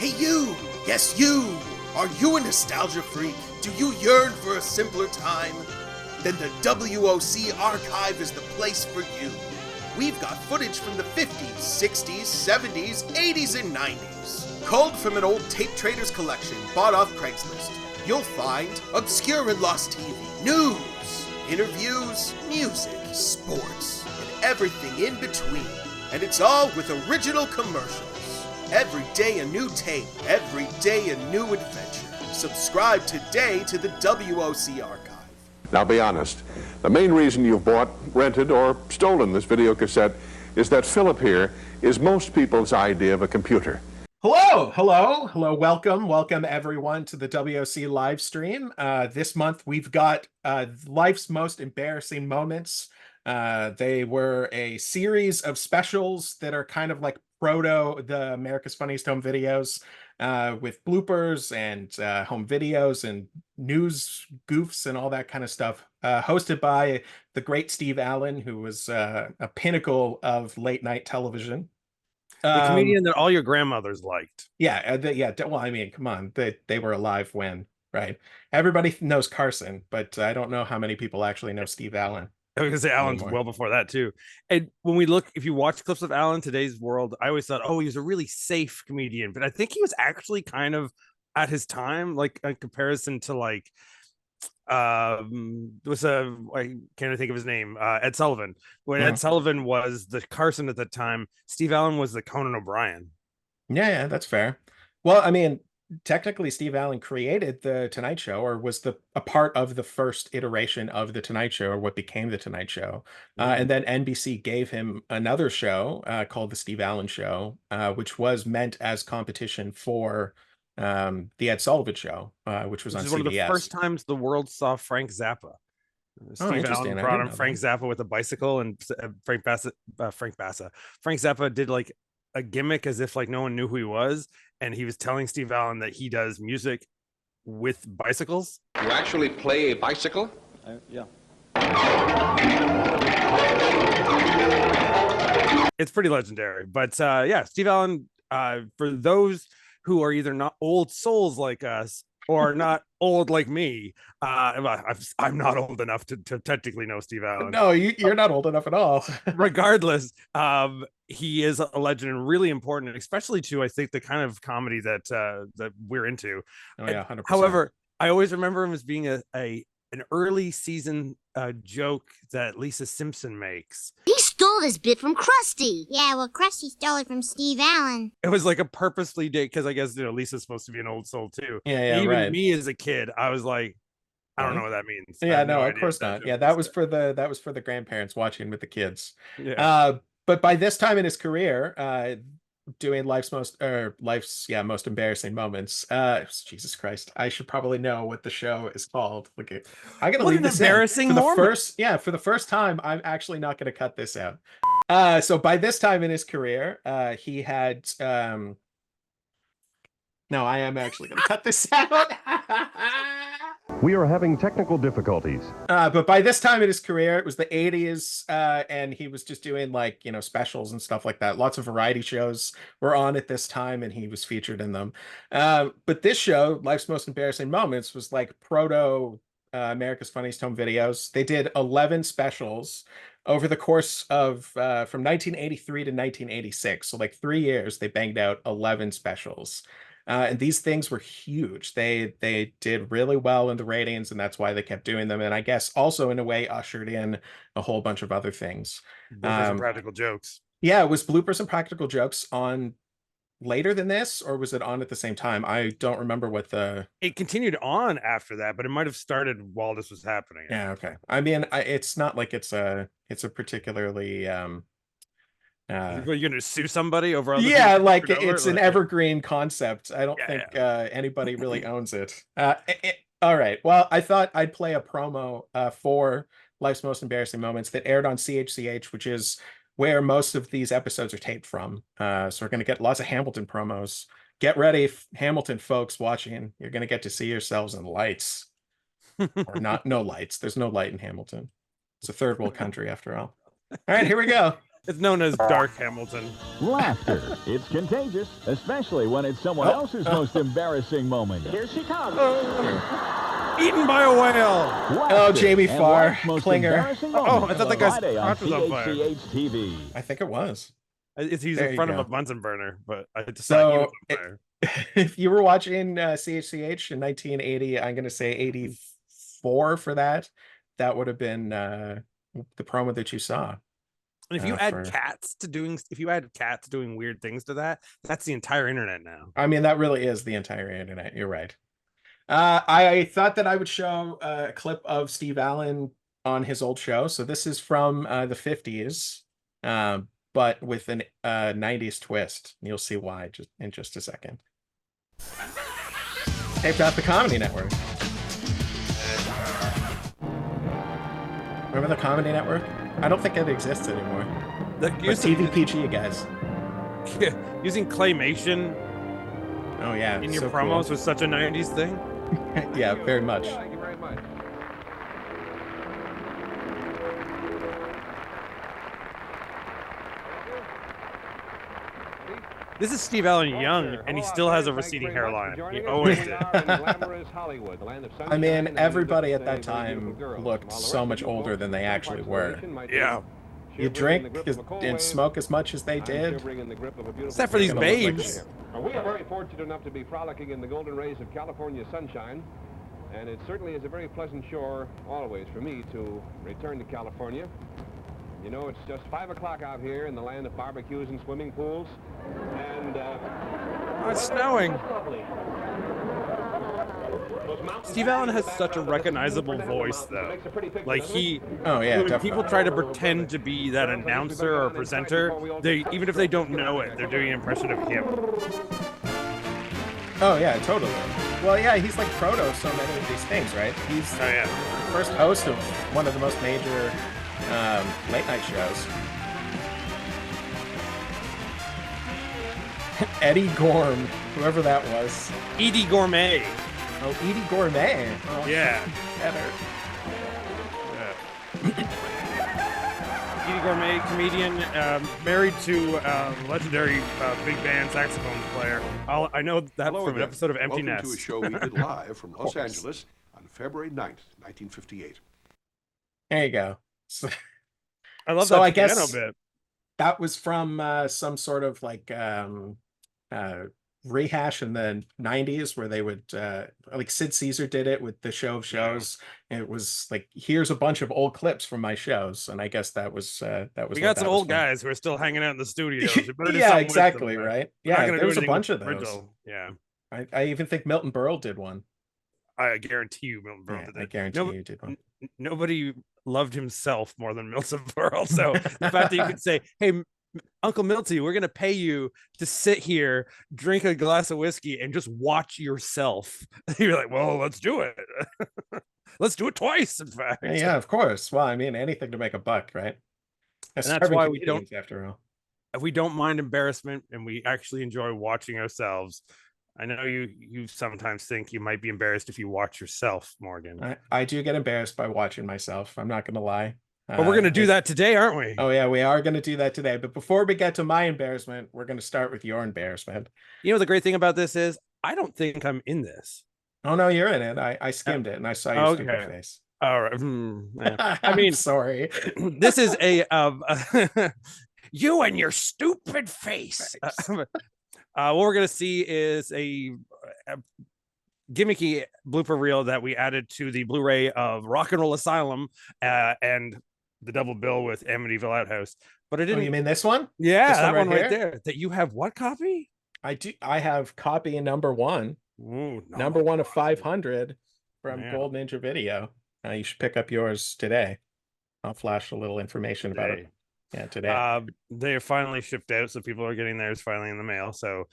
Hey you! Yes you! Are you a nostalgia freak? Do you yearn for a simpler time? Then the WOC Archive is the place for you. We've got footage from the 50s, 60s, 70s, 80s, and 90s. Culled from an old tape trader's collection bought off Craigslist. You'll find obscure and lost TV, news, interviews, music, sports, and everything in between. And it's all with original commercials. Every day a new tape, every day a new adventure. Subscribe today to the WOC Archive. Now be honest. The main reason you've bought, rented, or stolen this video cassette is that Philip here is most people's idea of a computer. Hello, welcome everyone to the WOC live stream. This month we've got life's most embarrassing moments. They were a series of specials that are kind of like the America's Funniest Home Videos, with bloopers and home videos and news goofs and all that kind of stuff, hosted by the great Steve Allen, who was a pinnacle of late night television. The comedian that all your grandmothers liked. Yeah. Well, I mean, come on, they were alive when, right? Everybody knows Carson, but I don't know how many people actually know Steve Allen. I was gonna say Allen's well before that too. And when we look, if you watch clips of Allen Today's World, I always thought, oh, he was a really safe comedian, but I think he was actually kind of at his time, like in comparison to like I can't think of his name, Ed Sullivan. When Ed Sullivan was the Carson at the time, Steve Allen was the Conan O'Brien. Yeah, that's fair. Well, I mean, technically Steve Allen created the Tonight Show, or was a part of the first iteration of the Tonight Show, or what became the Tonight Show. And then NBC gave him another show called the Steve Allen Show, which was meant as competition for the Ed Sullivan Show, which was on CBS. One of the first times the world saw Frank Zappa. Steve Allen brought on Frank Zappa with a bicycle, and Frank Zappa did like a gimmick as if like no one knew who he was, and he was telling Steve Allen that he does music with bicycles. You actually play a bicycle? Yeah. It's pretty legendary. But yeah, Steve Allen, for those who are either not old souls like us or not old like me, I'm not old enough to technically know Steve Allen. No, you're not old enough at all. Regardless, he is a legend and really important, especially to, I think, the kind of comedy that we're into. Oh yeah, 100%. However, I always remember him as being an early season joke that Lisa Simpson makes. He stole this bit from Krusty. Yeah, well, Krusty stole it from Steve Allen. It was like a purposely date, because I guess Lisa's supposed to be an old soul too. Yeah, even right. Me as a kid, I was like, I don't know what that means. Yeah, no, of course not. Yeah, that was for the grandparents watching with the kids. Yeah. But by this time in his career, doing life's most embarrassing moments. Jesus Christ, I should probably know what the show is called. Look, I gotta leave this embarrassing in. For the first time, I'm actually not gonna cut this out. So by this time in his career, he had no, I am actually gonna cut this out. We are having technical difficulties. But by this time in his career, it was the 80s, and he was just doing like, specials and stuff like that. Lots of variety shows were on at this time, and he was featured in them. But this show, Life's Most Embarrassing Moments, was like proto America's Funniest Home Videos. They did 11 specials over the course of from 1983 to 1986. So like 3 years, they banged out 11 specials. And these things were huge. They did really well in the ratings, and that's why they kept doing them. And I guess also in a way ushered in a whole bunch of other things. Bloopers and practical jokes. Yeah, was bloopers and practical jokes on later than this, or was it on at the same time? I don't remember what it continued on after that, but it might have started while this was happening. Yeah, okay. I mean, it's not like it's a particularly you're gonna sue somebody over other like it's an evergreen concept. I don't think anybody really owns it. All right, well, I thought I'd play a promo for Life's Most Embarrassing Moments that aired on CHCH, which is where most of these episodes are taped from. So we're gonna get lots of Hamilton promos. Get ready, Hamilton folks watching. You're gonna get to see yourselves in lights. Or no lights. There's no light in Hamilton. It's a third world country after all. All right, here we go. It's known as Dark Hamilton. Laughter. It's contagious, especially when it's someone else's most embarrassing moment. Here she comes. Eaten by a whale. Oh, Jamie Farr, Klinger. Oh, I thought that guy's Friday on crotch was on fire. CHCH TV. I think it was. He's There in you front go. of a Bunsen burner, but I just So, saw he was on fire. If you were watching CHCH in 1980, I'm going to say 84 for that. That would have been the promo that you saw. And if you add cats doing weird things to that, that's the entire internet now. I mean, that really is the entire internet. You're right. I thought that I would show a clip of Steve Allen on his old show. So this is from the 50s, but with an 90s twist. You'll see why in just a second. Taped off the Comedy Network. Remember the Comedy Network? I don't think it exists anymore. But TVPG, guys. Using claymation Oh yeah. in your promos was such a 90s thing. Yeah, very much. Thank you very much. This is Steve Allen young, and he still has a receding hairline. He always did. I mean, everybody at that time looked so much older than they actually were. Yeah. You drink and smoke as much as they did. Except for these babes. We are very fortunate enough to be frolicking in the golden rays of California sunshine, and it certainly is a very pleasant shore always for me to return to California. You know, it's just 5 o'clock out here in the land of barbecues and swimming pools, and it's snowing. Steve Allen has such a recognizable voice, though. Like Oh yeah, when definitely. people try to pretend to be that announcer or presenter, they even if they don't know it, they're doing an impression of him. Oh yeah, totally. Well, yeah, he's like proto so many of these things, right? He's the first host of one of the most major late night shows. Eddie Gorm, whoever that was. Edie Gourmet. Oh, Edie Gourmet. Oh, Yeah. better. Edie Gourmet, comedian, married to legendary big band saxophone player. I know that Hello from an again. episode of Empty Welcome Nest. to a show we did live from Los Angeles on February 9th, 1958. There you go. So, I love so that I piano guess bit. that was from some sort of like rehash in the 90s where they would like Sid Caesar did it with the Show of Shows. It was like, here's a bunch of old clips from my shows, and I guess that was We got some old guys who are still hanging out in the studios. We better do Yeah, something with exactly, them. right? We're not Yeah, gonna there do was a anything bunch with of those. Bridle. Yeah, I even think Milton Berle did one. I guarantee you Milton Berle did I that. guarantee you did one. Nobody loved himself more than Milton Berle. So the fact that you could say, hey, Uncle Milty, we're going to pay you to sit here, drink a glass of whiskey, and just watch yourself. You're like, well, let's do it. Let's do it twice, in fact. Yeah, of course. Well, I mean, anything to make a buck, right? And that's why we don't, after all. we don't mind embarrassment, and we actually enjoy watching ourselves. I know you sometimes think you might be embarrassed if you watch yourself, Morgan. I do get embarrassed by watching myself. I'm not going to lie. But we're going to do that today, aren't we? Oh, yeah, we are going to do that today. But before we get to my embarrassment, we're going to start with your embarrassment. You know, the great thing about this is I don't think I'm in this. Oh, no, you're in it. I skimmed it and I saw your stupid face. All right. Yeah. I mean, sorry. This is a you and your stupid face. What we're going to see is a gimmicky blooper reel that we added to the Blu-ray of Rock and Roll Asylum and the double bill with Amityville Outhouse. But I didn't. Oh, you mean this one? Yeah, this that one right here? there. That you have what copy? I do. I have copy number one. Ooh, no. Number one of 500 from Man. Gold Ninja Video. You should pick up yours today. I'll flash a little information about it. Yeah, today. They are finally shipped out, so people are getting theirs finally in the mail. So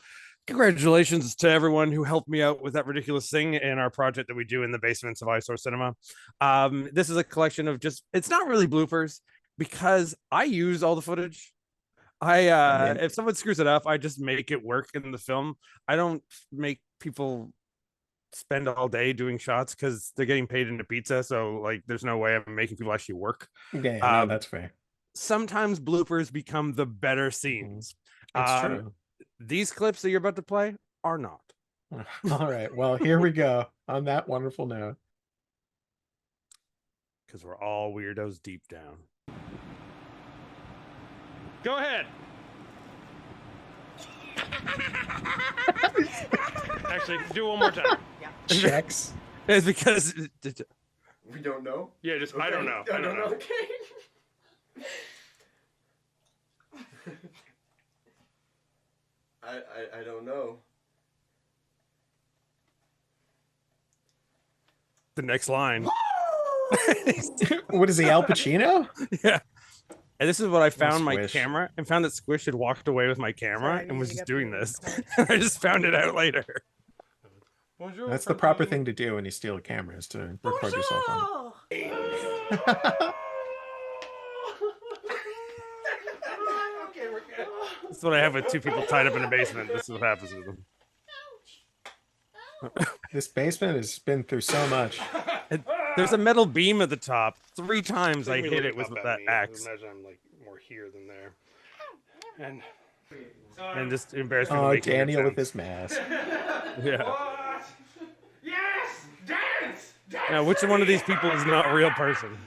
congratulations to everyone who helped me out with that ridiculous thing in our project that we do in the basements of Eyesore Cinema. This is a collection of it's not really bloopers because I use all the footage. If someone screws it up, I just make it work in the film. I don't make people spend all day doing shots because they're getting paid into pizza. So like, there's no way I'm making people actually work. Okay, no, that's fair. sometimes bloopers become the better scenes. It's true. These clips that you're about to play are not. All right. Well, here we go on that wonderful note. Because we're all weirdos deep down. Go ahead. Actually, do it one more time. Checks. It's because We don't know. yeah, just Okay. I don't know. I don't know. Okay. I don't know. The next line. What is he, Al Pacino? Yeah. And this is what I found my Squish. camera and found that Squish had walked away with my camera and was just doing this. I just found it out later. That's the proper thing to do when you steal a camera, is to record yourself on it. That's what I have with two people tied up in a basement. This is what happens with them. This basement has been through so much. There's a metal beam at the top. 3 times I hit it with that axe. Imagine I'm like more here than there. And just embarrassed me. Oh, Daniel with his mask. Yeah. yes, dance. Now, which one of these people is not a real person?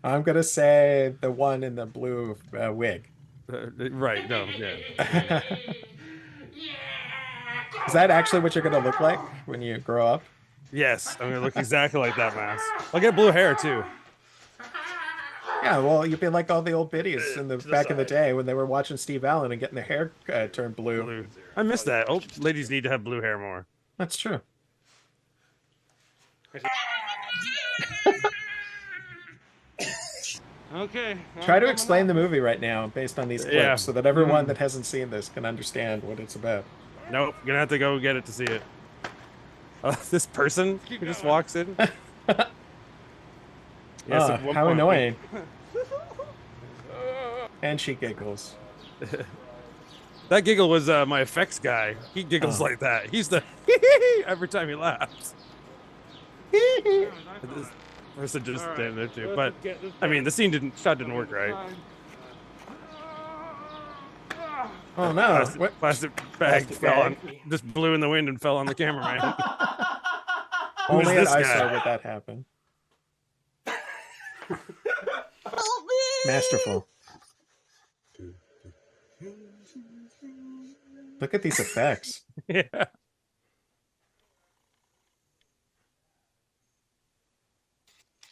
I'm gonna say the one in the blue wig. Right? No. Yeah. Is that actually what you're gonna look like when you grow up? Yes, I'm gonna look exactly like that mask. I'll get blue hair too. Yeah, well, you'd be like all the old biddies in the back in the day when they were watching Steve Allen and getting their hair turned blue. I miss that. Oh, ladies need to have blue hair more. That's true. Okay. Try to explain the movie right now based on these clips, Yeah. so that everyone that hasn't seen this can understand what it's about. Nope, gonna have to go get it to see it. This person who just walks in. Yes, Oh, at one how point- annoying. And she giggles. That giggle was my effects guy. He giggles like that. He's the every time he laughs. This person just standing there too. But I mean, the shot didn't work right. Oh no! Plastic bag fell on, just blew in the wind and fell on the cameraman. Only at this guy? ISO would that happen. Masterful. Look at these effects. Yeah.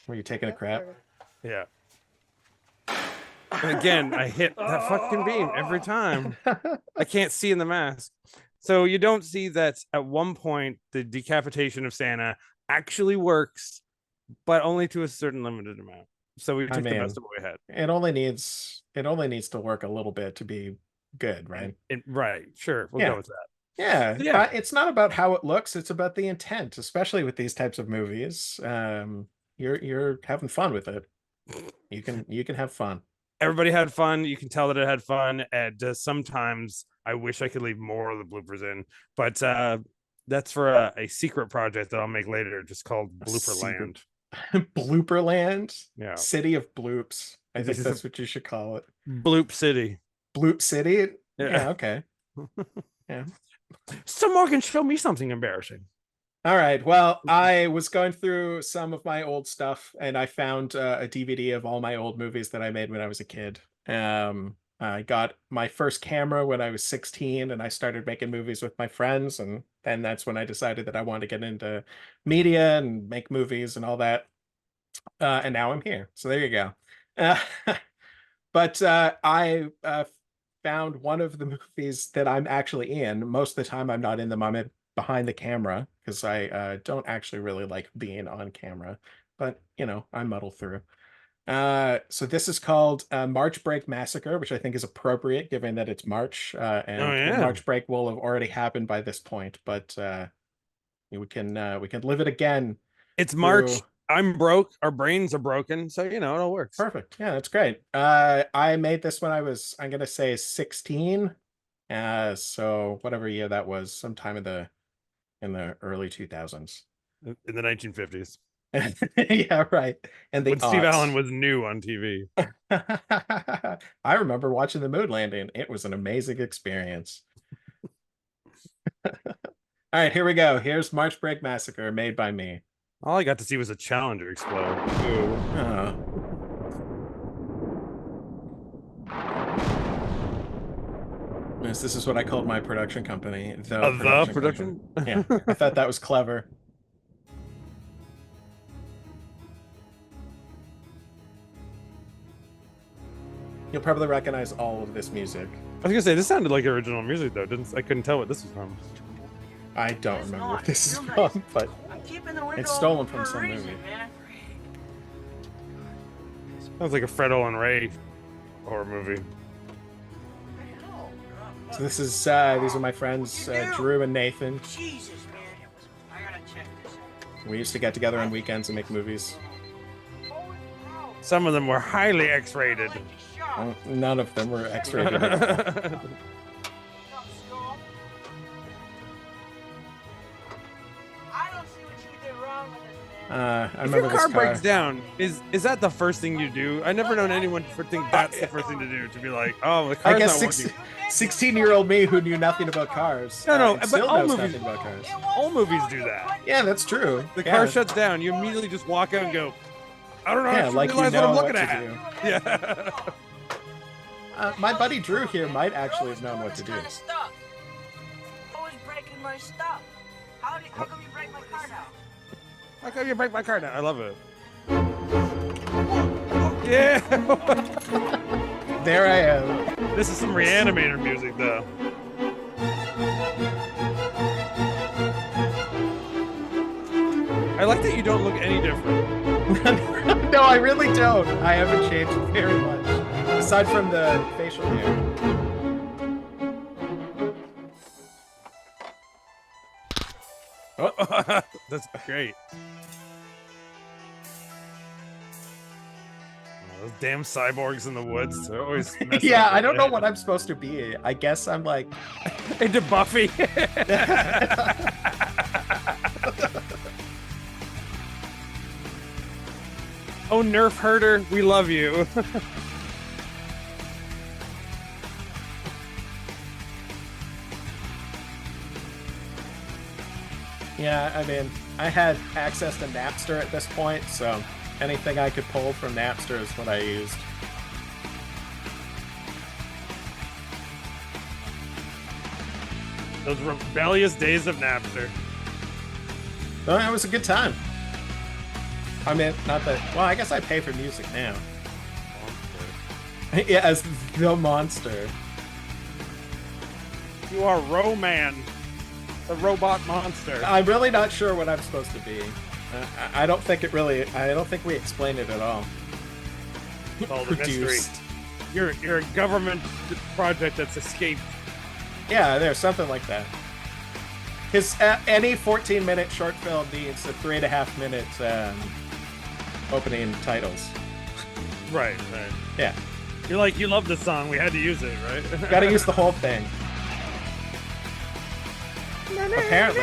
Were you taking a crap? Yeah. And again, I hit that fucking beam every time. I can't see in the mask. So you don't see that at one point the decapitation of Santa actually works, but only to a certain limited amount. So we took the best of what we had. It only needs to work a little bit to be good, right? Right. Sure. We'll go with that. Yeah. It's not about how it looks, it's about the intent, especially with these types of movies. You're having fun with it. You can have fun. Everybody had fun. You can tell that it had fun. And sometimes I wish I could leave more of the bloopers in, but that's for a secret project that I'll make later, just called Blooper Land. Blooper Land? Yeah. City of Bloops. I think that's what you should call it. Bloop City. Bloop City? Yeah. Okay. Yeah. So Morgan, show me something embarrassing. All right. Well, I was going through some of my old stuff and I found a DVD of all my old movies that I made when I was a kid. I got my first camera when I was 16 and I started making movies with my friends. And then that's when I decided that I wanted to get into media and make movies and all that. And now I'm here. So there you go. But I found one of the movies that I'm actually in. Most of the time I'm not in them. I'm behind the camera because I don't actually really like being on camera. But, you know, I muddle through. So this is called March Break Massacre, which I think is appropriate given that it's March, and the March break will have already happened by this point. But we can live it again. It's March. I'm broke. Our brains are broken, so you know it all works. Perfect. Yeah, that's great. I made this when I was, I'm gonna say 16. So whatever year that was, sometime in the early 2000s. In the 1950s. Yeah, right. And the When Steve aughts. Allen was new on TV. I remember watching the moon landing. It was an amazing experience. All right, here we go. Here's March Break Massacre, made by me. All I got to see was a Challenger explode. Ooh. Oh. Yes, this is what I called my production company. The production? Yeah, I thought that was clever. You'll probably recognize all of this music. I was gonna say this sounded like original music though. I couldn't tell what this was from. I don't remember what this is from, but it's stolen from some movie. Sounds like a Fred Olin Ray horror movie. So this is these are my friends Drew and Nathan. We used to get together on weekends and make movies. Some of them were highly X-rated. Well, none of them were X-rated. I If remember your car this car breaks down, is that the first thing you do? I never known anyone to think that's the first thing to do. To be like, oh, the car's I guess not working. 16-year-old me who knew nothing about cars. No, and but still all knows movies, nothing about cars. all movies do that. Yeah, that's true. The car shuts down. You immediately just walk out and go, I don't know. Yeah, I like you realize know what I'm what looking to at. do. Yeah. My buddy Drew here might actually have known what to do. Always breaking my stuff. How come you break my car down? How come you break my car down? I love it. Yeah. There I am. This is some Reanimator music, though. I like that you don't look any different. No, I really don't. I haven't changed very much. Aside from the facial hair. Oh, that's great. Oh, those damn cyborgs in the woods. They're always messing Yeah, up I don't know head. what I'm supposed to be. I guess I'm like into Buffy. Oh, Nerf herder, we love you. Yeah, I mean, I had access to Napster at this point, so anything I could pull from Napster is what I used. Those rebellious days of Napster. Oh, it was a good time. I mean, not that. Well, I guess I pay for music now. Yeah, as the monster. You are Roman, the robot monster. I'm really not sure what I'm supposed to be. I don't think it really. I don't think we explained it at all. Oh, the mystery. You're a government project that's escaped. Yeah, there's something like that. Because any 14-minute short film needs a 3.5-minute opening titles. Right. Yeah. You're like, you love the song, we had to use it, right? Gotta use the whole thing. Apparently.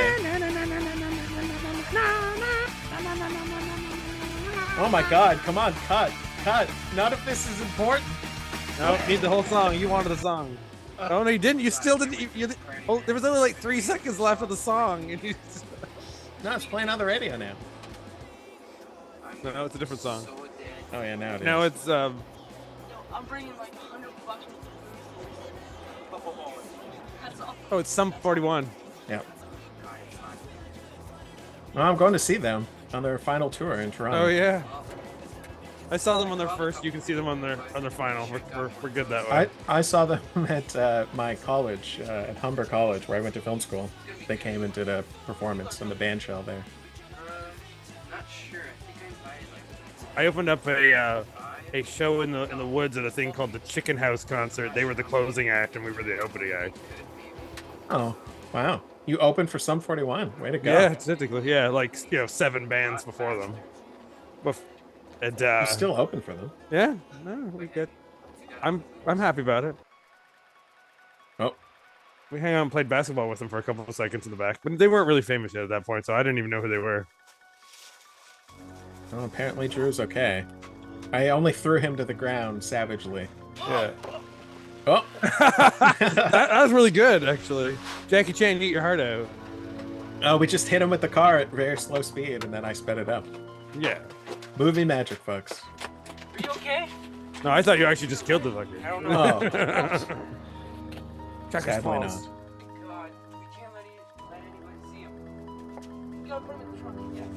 Oh my god, come on, cut. None of this is important. No, need the whole song. You wanted the song. Oh, no, you didn't. You still didn't. Oh, there was only like 3 seconds left of the song. And No, it's playing on the radio now. No, it's a different song. Oh yeah, now it is. Now it's I'm bringing like $100. That's all. Oh, it's Sum 41. Yeah. Well, I'm going to see them on their final tour in Toronto. Oh yeah. I saw them on their first. You can see them on their final. We're good that way. I saw them at my college, at Humber College, where I went to film school. They came and did a performance on the band shell there. Not sure. I think I invited like. I opened up a show in the woods at a thing called the Chicken House Concert. They were the closing act, and we were the opening act. Oh, wow. You opened for Sum 41. Way to go. Yeah, technically, yeah, like 7 bands before them. And You're still open for them. Yeah, no, we good. I'm happy about it. Oh. We hang out and played basketball with them for a couple of seconds in the back, but they weren't really famous yet at that point, so I didn't even know who they were. Oh, apparently Drew's okay. I only threw him to the ground savagely. Yeah. Oh! that was really good, actually. Jackie Chan, eat your heart out. Oh, we just hit him with the car at very slow speed, and then I sped it up. Yeah. Movie magic, folks. Are you okay? No, I thought you actually just killed the fucker. I don't know. Oh. Check his Sadly balls. not. God, we can't let anybody see him. We gotta put him in the trunk. Yes.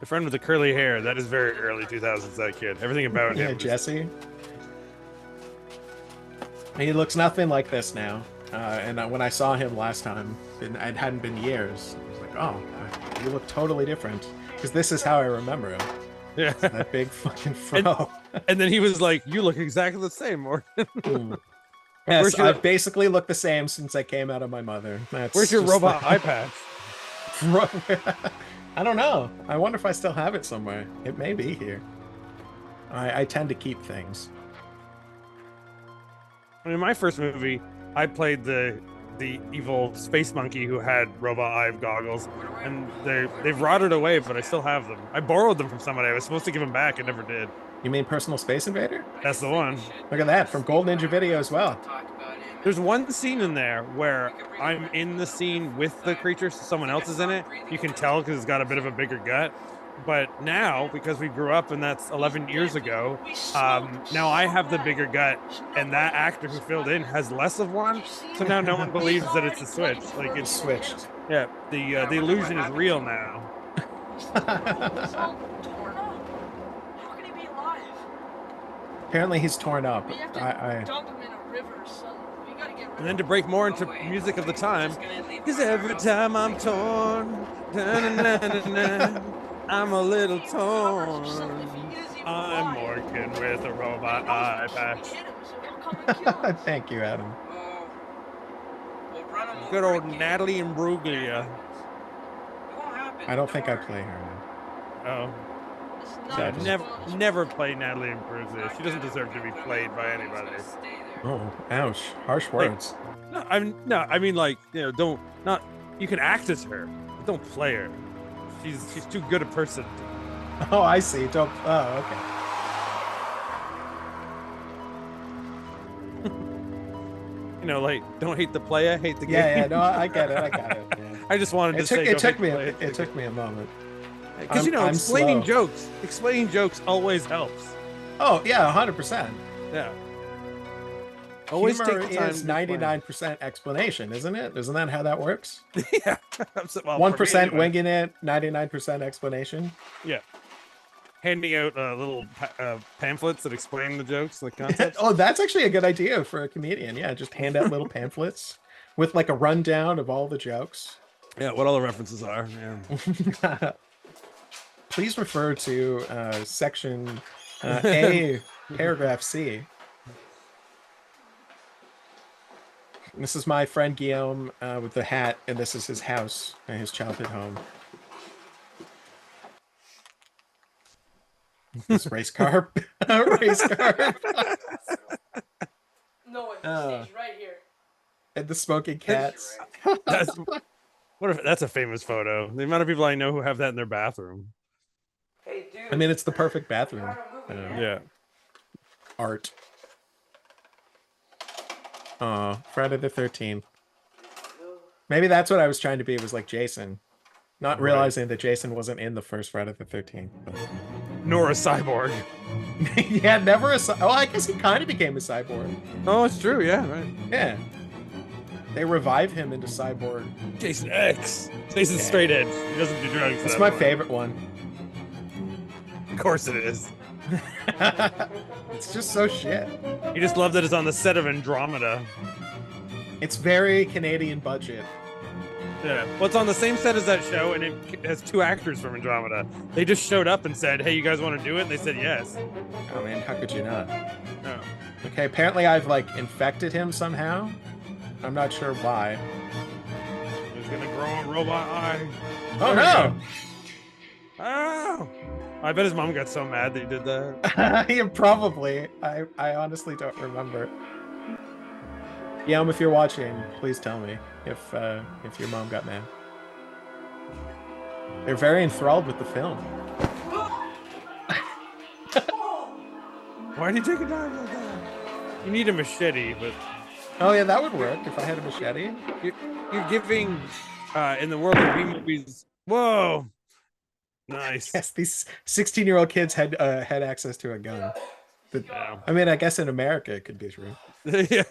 The friend with the curly hair, that is very early 2000s, that kid. Everything about Yeah, him. Jesse. He looks nothing like this now. And when I saw him last time, it hadn't been years. I was like, oh, you look totally different. Because this is how I remember him. Yeah. That big fucking fro. And then he was like, you look exactly the same, Morgan. Yes, I've basically looked the same since I came out of my mother. Where's your robot eye patch? I don't know. I wonder if I still have it somewhere. It may be here. I tend to keep things. In my first movie, I played the evil space monkey who had robot eye goggles, and they've rotted away, but I still have them. I borrowed them from somebody. I was supposed to give them back. I never did. You mean Personal Space Invader? That's the one. Look at that, from Gold Ninja Video as well. There's one scene in there where I'm in the scene with the creature, so someone else is in it. You can tell because it's got a bit of a bigger gut. But now, because we grew up and that's 11 years ago, now I have the bigger gut, and that actor who filled in has less of one. So now no one believes that it's a switch. Like it's switched. Yeah, the illusion is real now. Apparently he's torn up. We have to dump him in a river or something. We gotta get rid And then to break more into music of the time, because every time I'm torn, I'm a little torn. I'm working with a robot eye patch. Thank you, Adam. Good old Natalie Imbruglia. I don't think I play her now. Oh. Yeah, never play Natalie Imbruglia. She doesn't deserve to be played by anybody. Oh, ouch. Harsh words. I mean like, you know, you can act as her, but don't play her. She's too good a person. Oh, I see. Okay. You know, like, don't hate the player, hate the game. Yeah, no, I get it. Yeah. I just wanted to say it took me a moment. Because explaining jokes always helps. Oh yeah, 100%. Yeah. Always Humor take the time. Is 99% explanation, isn't it? Isn't that how that works? Yeah. Well, 1% winging it, 99% explanation. Yeah. Handing out little pamphlets that explain the jokes, the concepts. Oh, that's actually a good idea for a comedian. Yeah, just hand out little pamphlets with like a rundown of all the jokes. Yeah, what all the references are. Yeah. Please refer to section A, paragraph C. This is my friend Guillaume with the hat, and this is his house and his childhood home. This race car. Race car. No, it's stage right here. And the smoking cats. That's a famous photo. The amount of people I know who have that in their bathroom. Hey, dude. I mean, it's the perfect bathroom. Yeah. Art. Friday the 13th. Maybe that's what I was trying to be. Was like Jason, not realizing that Jason wasn't in the first Friday the 13th. But... Nor a cyborg. Yeah, never a. Oh, I guess he kind of became a cyborg. Oh, it's true. Yeah, right. Yeah. They revive him into cyborg. Jason X. Jason's straight edge. He doesn't do drugs. It's my favorite one. Of course it is. It's just so shit. You just love that it's on the set of Andromeda. It's very Canadian budget. Yeah. Well, it's on the same set as that show, and it has two actors from Andromeda. They just showed up and said, "Hey, you guys want to do it?" And they said yes. Oh man, how could you not? No. Okay, apparently I've like infected him somehow. I'm not sure why. He's gonna grow a robot eye. Oh no! Oh! I bet his mom got so mad that he did that. Yeah, probably. I honestly don't remember. Yeah, if you're watching, please tell me if your mom got mad. They're very enthralled with the film. Why did you take a dive like that? You need a machete, but Oh yeah, that would work if I had a machete. you're giving in the world of B movies. Whoa, nice. Yes, these 16-year-old kids had access to a gun. But, Yeah. I mean, I guess in America it could be true. Yeah,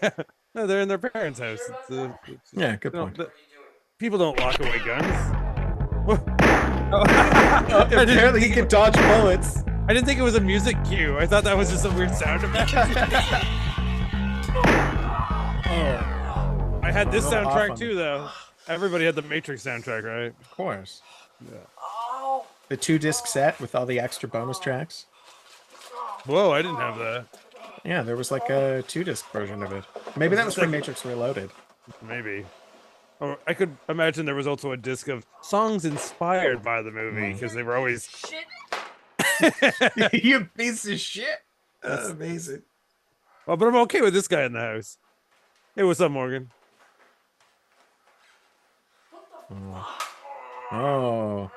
no, they're in their parents' house. Yeah, good you know, point. people don't lock away guns. Apparently he can dodge bullets. I didn't think it was a music cue. I thought that was just a weird sound effect. I had this soundtrack too, though. Everybody had the Matrix soundtrack, right? Of course. Yeah. The 2-disc set with all the extra bonus tracks. Whoa, I didn't have that. Yeah, there was like a 2-disc version of it. Maybe that was for Matrix Reloaded. Maybe. Or I could imagine there was also a disc of songs inspired by the movie because they were always. You piece of shit. That's amazing. Well, but I'm okay with this guy in the house. Hey, what's up, Morgan? Oh.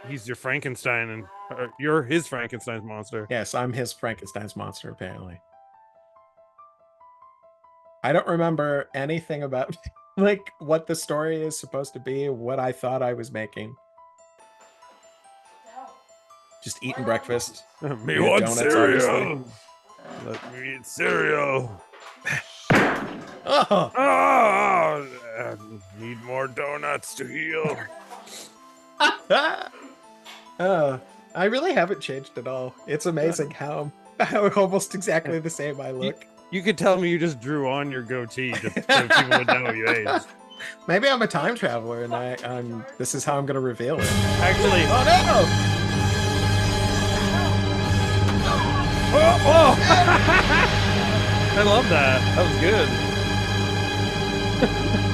He's your Frankenstein, and you're his Frankenstein's monster. Yes, I'm his Frankenstein's monster, apparently. I don't remember anything about like what the story is supposed to be, what I thought I was making. Just eating breakfast. Me want cereal. Let me eat cereal. Oh. Need more donuts to heal. I really haven't changed at all. It's amazing how almost exactly the same I look. You could tell me you just drew on your goatee just so people would know you aged. Maybe I'm a time traveler and this is how I'm gonna reveal it. Actually, oh no! Oh! I love that. That was good.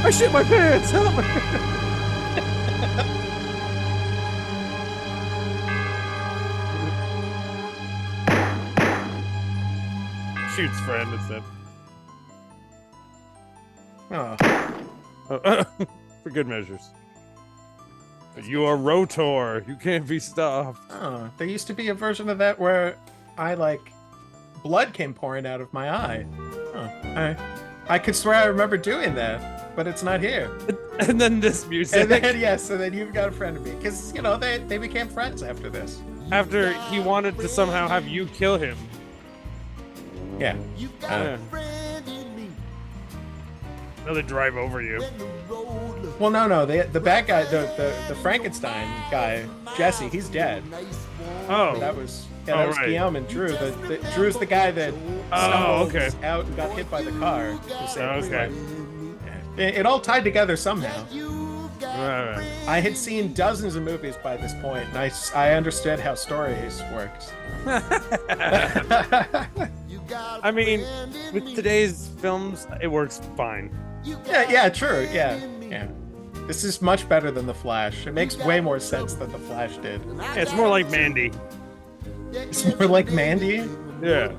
I shit my pants. Help me. Shoots friend instead. Oh. For good measures. But you are Rotor. You can't be stopped. Oh, there used to be a version of that where blood came pouring out of my eye. Oh, I could swear I remember doing that, but it's not here. And then this music. And then you've got a friend of me. Because, they became friends after this. After he wanted to somehow have you kill him. Yeah. No, they drive over you. Well, no. The bad guy, the Frankenstein guy, Jesse, he's dead. Oh. That was Guillaume and Drew. Drew's the guy that stumbled out and got hit by the car. Okay. It all tied together somehow. Right. I had seen dozens of movies by this point, and I understood how stories worked. I mean, with today's films, it works fine. Yeah, true. Yeah. This is much better than The Flash. It makes way more sense than The Flash did. Yeah, it's more like Mandy. It's more like Mandy? Yeah.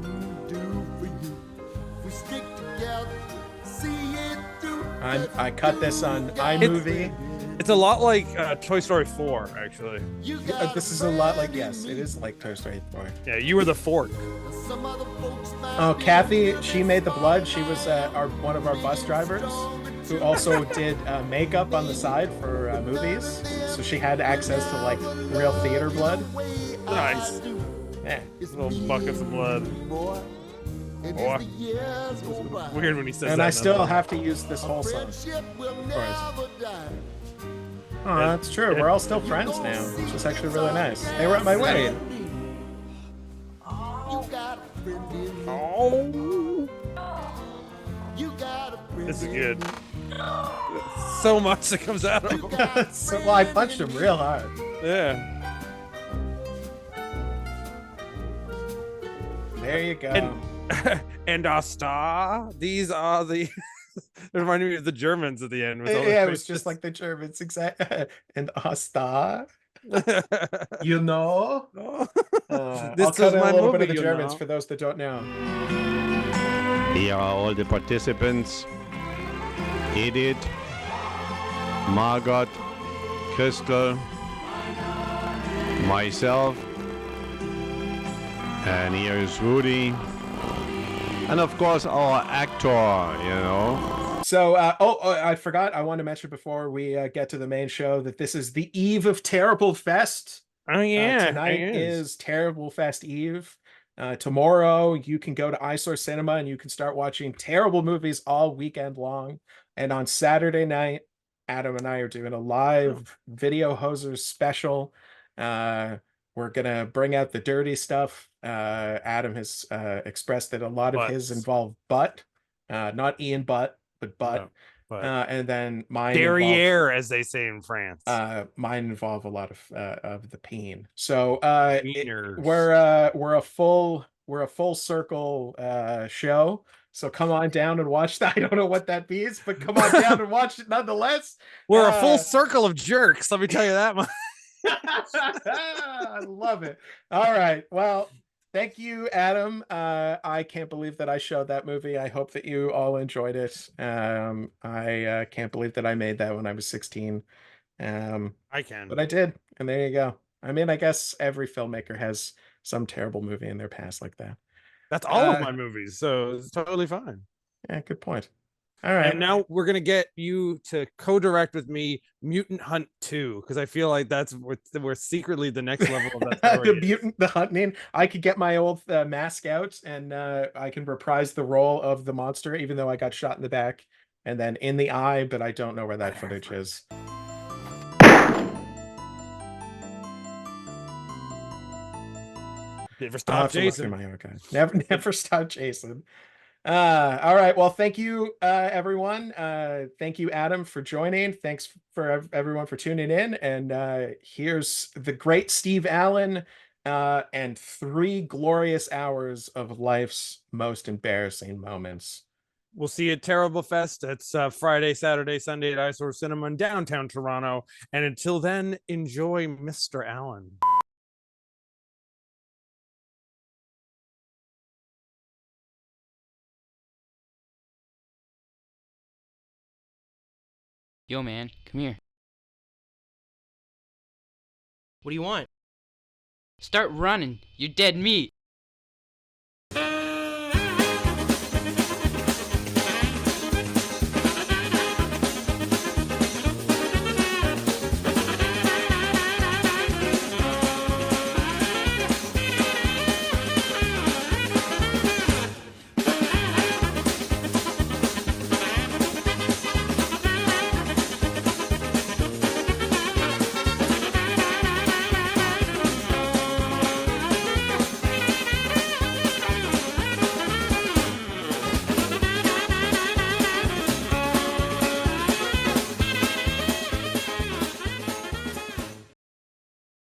I cut this on iMovie. It's a lot like Toy Story 4, actually. This is a lot like, yes, it is like Toy Story 4. Yeah, you were the fork. Oh, Kathy, she made the blood. She was one of our bus drivers who also did makeup on the side for movies. So she had access to like real theater blood. Nice. Yeah. Little buckets of blood. Boy. Weird when he says that. And I still have to use this whole song. Of course. Oh, that's true. We're all still friends now, which is actually really nice. They were at my wedding. Oh. This is good. So much that comes out of him. Well, I punched him real hard. Yeah. There you go. And Asta, these are the. It reminded me of the Germans at the end. Yeah, it was just like the Germans, exactly. And Asta, you know. This I'll cut in my a little movie, bit of the Germans know. for those that don't know. Here are all the participants. Edith, Margot, Crystal, myself, and here is Rudy, and of course our actor, you know. So, I forgot. I want to mention before we get to the main show that this is the eve of Terrible Fest. Oh yeah, tonight is Terrible Fest Eve. Tomorrow you can go to iSource Cinema and you can start watching terrible movies all weekend long. And on Saturday night, Adam and I are doing a live Video Hosers special. We're gonna bring out the dirty stuff. Adam has expressed that a lot of his involve butt, not Ian Butt, but butt. No, and then mine derriere, as they say in France. Mine involve a lot of the peen. So we're a full circle show. So come on down and watch that. I don't know what that means, but come on down and watch it nonetheless. We're a full circle of jerks. Let me tell you that much. I love it. All right. Well, thank you, Adam. I can't believe that I showed that movie. I hope that you all enjoyed it. I can't believe that I made that when I was 16. I can. But I did, and there you go. I mean, I guess every filmmaker has some terrible movie in their past like that. That's all of my movies, so it's totally fine. Yeah, good point. All right. And now we're going to get you to co-direct with me Mutant Hunt 2, because I feel like that's we're secretly the next level of that story. The hunting. I could get my old mask out and I can reprise the role of the monster, even though I got shot in the back and then in the eye, but I don't know where that footage is. Never stop Jason. My archive. Never stop Jason. All right. Well, thank you, everyone. Thank you, Adam, for joining. Thanks for everyone for tuning in. And here's the great Steve Allen and 3 glorious hours of life's most embarrassing moments. We'll see you at Terrible Fest. It's Friday, Saturday, Sunday at iSource Cinema in downtown Toronto. And until then, enjoy Mr. Allen. Yo, man, come here. What do you want? Start running. You're dead meat.